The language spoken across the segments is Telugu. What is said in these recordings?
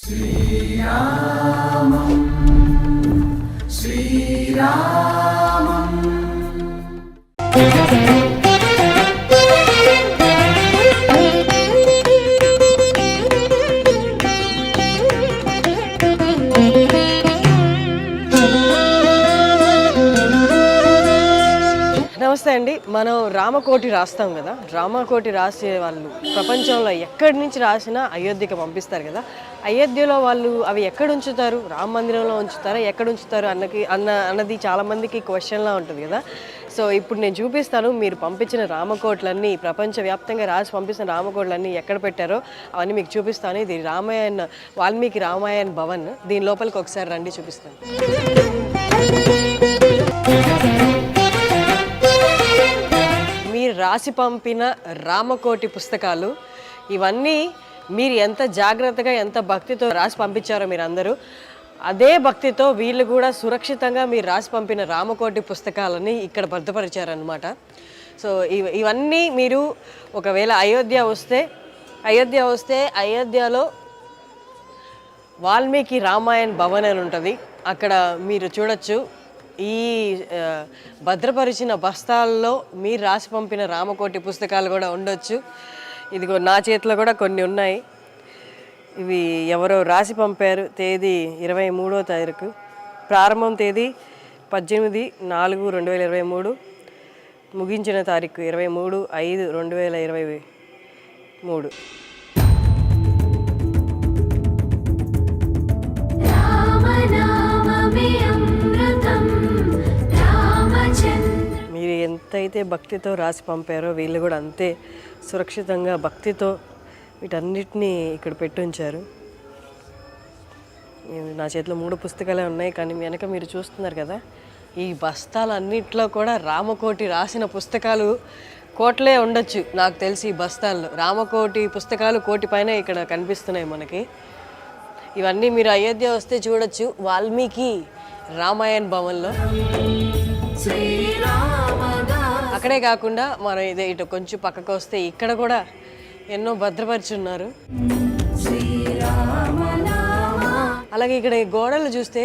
శ్రీరామం శ్రీరామం నమస్తే అండి. మనం రామకోటి రాస్తాం కదా, రామకోటి రాసే వాళ్ళు ప్రపంచంలో ఎక్కడి నుంచి రాసినా అయోధ్యకి పంపిస్తారు కదా. అయోధ్యలో వాళ్ళు అవి ఎక్కడ ఉంచుతారు? రామ మందిరంలో ఉంచుతారా, ఎక్కడ ఉంచుతారు అన్నది చాలామందికి క్వశ్చన్లా ఉంటుంది కదా. సో ఇప్పుడు నేను చూపిస్తాను, మీరు పంపించిన రామకోట్లన్నీ, ప్రపంచవ్యాప్తంగా రాసి పంపించిన రామకోట్లన్నీ ఎక్కడ పెట్టారో అవన్నీ మీకు చూపిస్తాను. ఇది వాల్మీకి రామాయణ భవన్. దీని లోపలికి ఒకసారి రండి, చూపిస్తాను. మీరు రాసి పంపిన రామకోటి పుస్తకాలు ఇవన్నీ మీరు ఎంత జాగ్రత్తగా, ఎంత భక్తితో రాసి పంపించారో మీరు అందరూ, అదే భక్తితో వీళ్ళు కూడా సురక్షితంగా మీరు రాసి పంపిన రామకోటి పుస్తకాలని ఇక్కడ భద్రపరిచారనమాట. సో ఇవన్నీ మీరు ఒకవేళ అయోధ్య వస్తే అయోధ్యలో వాల్మీకి రామాయణ భవన్ అని ఉంటుంది, అక్కడ మీరు చూడొచ్చు. ఈ భద్రపరిచిన బస్తాల్లో మీరు రాసి పంపిన రామకోటి పుస్తకాలు కూడా ఉండొచ్చు. ఇదిగో నా చేతిలో కూడా కొన్ని ఉన్నాయి. ఇవి ఎవరో రాసి పంపారు. తేదీ 23వ తారీఖు, ప్రారంభం తేదీ 18/4/2023, ముగించిన తారీఖు 23/5/2023. మీరు ఎంతైతే భక్తితో రాసి పంపారో వీళ్ళు కూడా అంతే సురక్షితంగా భక్తితో వీటన్నిటినీ ఇక్కడ పెట్టి ఉంచారు. నా చేతిలో 3 పుస్తకాలే ఉన్నాయి, కానీ వెనక మీరు చూస్తున్నారు కదా, ఈ బస్తాలన్నిట్లో కూడా రామకోటి రాసిన పుస్తకాలు కోట్లే ఉండొచ్చు నాకు తెలిసి. ఈ బస్తాల్లో రామకోటి పుస్తకాలు 1,000 పైన ఇక్కడ కనిపిస్తున్నాయి మనకి. ఇవన్నీ మీరు అయోధ్య వస్తే చూడొచ్చు, వాల్మీకి రామాయణ భవన్లో. అక్కడే కాకుండా మనం ఇటు కొంచెం పక్కకు వస్తే ఇక్కడ కూడా ఎన్నో భద్రపరిచి ఉన్నారు. అలాగే ఇక్కడ ఈ గోడలు చూస్తే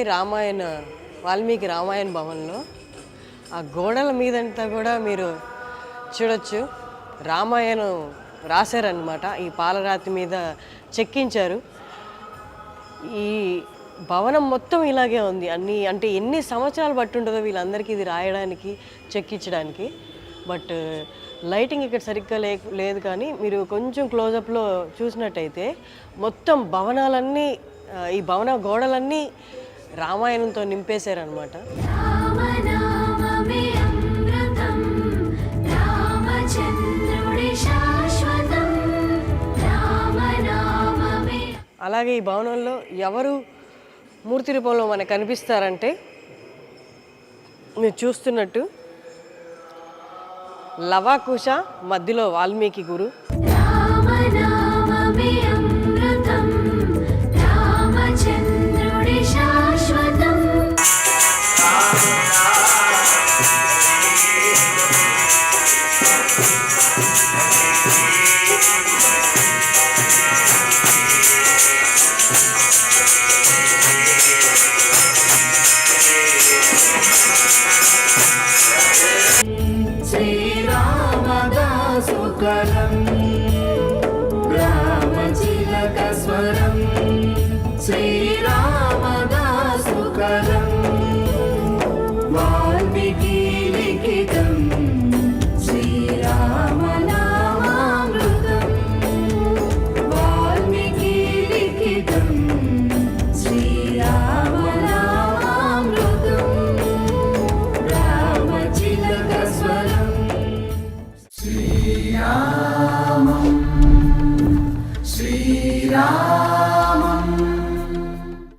వాల్మీకి రామాయణ భవన్లో ఆ గోడల మీదంతా కూడా మీరు చూడొచ్చు, రామాయణం రాశారనమాట. ఈ పాలరాతి మీద చెక్కించారు. ఈ భవనం మొత్తం ఇలాగే ఉంది. అంటే ఎన్ని సంవత్సరాలు బట్టి ఉంటుందో వీళ్ళందరికీ ఇది రాయడానికి, చెక్కించడానికి. బట్ లైటింగ్ ఇక్కడ సరిగ్గా లేదు, కానీ మీరు కొంచెం క్లోజప్లో చూసినట్టయితే మొత్తం భవనాలన్నీ, ఈ భవన గోడలన్నీ రామాయణంతో నింపేశారనమాట. అలాగే ఈ భవనంలో ఎవరు మూర్తి రూపంలో మనకు కనిపిస్తారంటే, మీరు చూస్తున్నట్టు లవాకుశ, మధ్యలో వాల్మీకి గురు. రామచిలక స్వరం శ్రీ